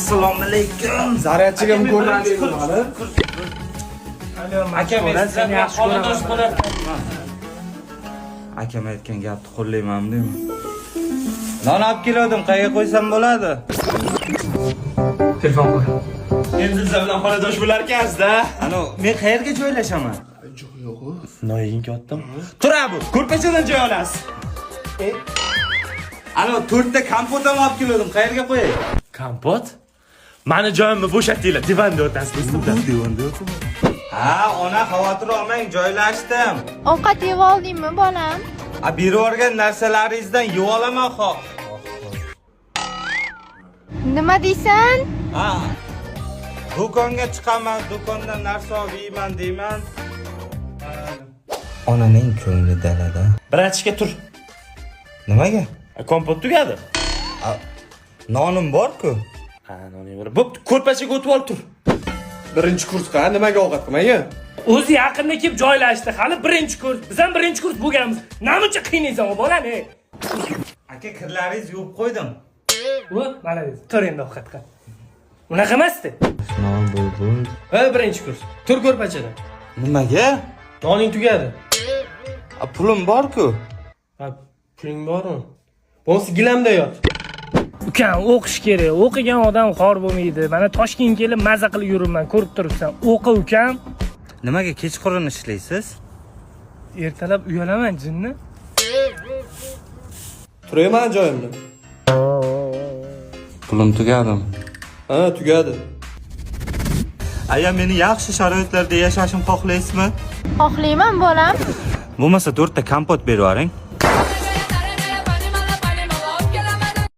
Assalomu alaykum. Zaryadchiga ko'rmadik hali. Akam sizdan yaxshi xonadon bo'larkan. Akam aytgan gapni qo'llaymanmi deymi? Non olib keldim, qayerga qo'ysam bo'ladi? Telefon qo'y. Endi siz bilan xonadosh bo'larkansiz-da. Ana, men qayerga joylashaman? Yo'q. Noyinga otdim. Tur abi, ko'rpachadan joy olasiz. Ana, 4 ta kompot ham olib keldim, qayerga qo'yay? Kompot? Mani joyimni bo'shatinglar, divanda o'tasiz bizda. Divanda yo'qmi? Ha, ona xavotir olmang, joylashdim. Ovqat yeb oldingmi, bolam? Berib yuborgan narsalaringizdan yeb olaman xoh. Nima deysan? Ha. Do'konga chiqaman, do'kondan narsa olib yeyman deyman. Onaning ko'ngli dalada. Biratishga tur. Nimaga? Kompot tugadi. Nonim bor-ku. Ha, noning bor. Bo'pti, ko'rpachaga o'tib ol tur. Birinchi kursga nimaga ovqat qilmayman? O'zi yaqinda kelib joylashdi. Hali birinchi kurs. Biz ham birinchi kurs bo'lganmiz. Namuncha qiynaysan bolani? Aka, kirlaringizni yuvib qo'ydim. Mana biz. Tur endi ovqatga. Unaqa emasdi. Non bo'ldi. Ha, birinchi kurs. Tur ko'rpachada. Nimaga? Noning tugadi. Pulim bor-ku. Ha, puling bormi? Bo'lsa gilamda yot. Ukam, o'qish kerak. O'qigan odam xor bo'lmaydi. Mana Toshkentga kelib maza qilib yuribman, ko'rib turibsan. O'qi ukam. Nimaga kechqurun ishlaysiz? Ertalab uyalaman jinni. Turayman joyimda. Pulim tugadim. Ha, tugadi. Aya, meni yaxshi sharoitlarda yashashimni xohlaysizmi? Xohlayman, bolam. Bo'lmasa 4 ta kompot berib yuboring.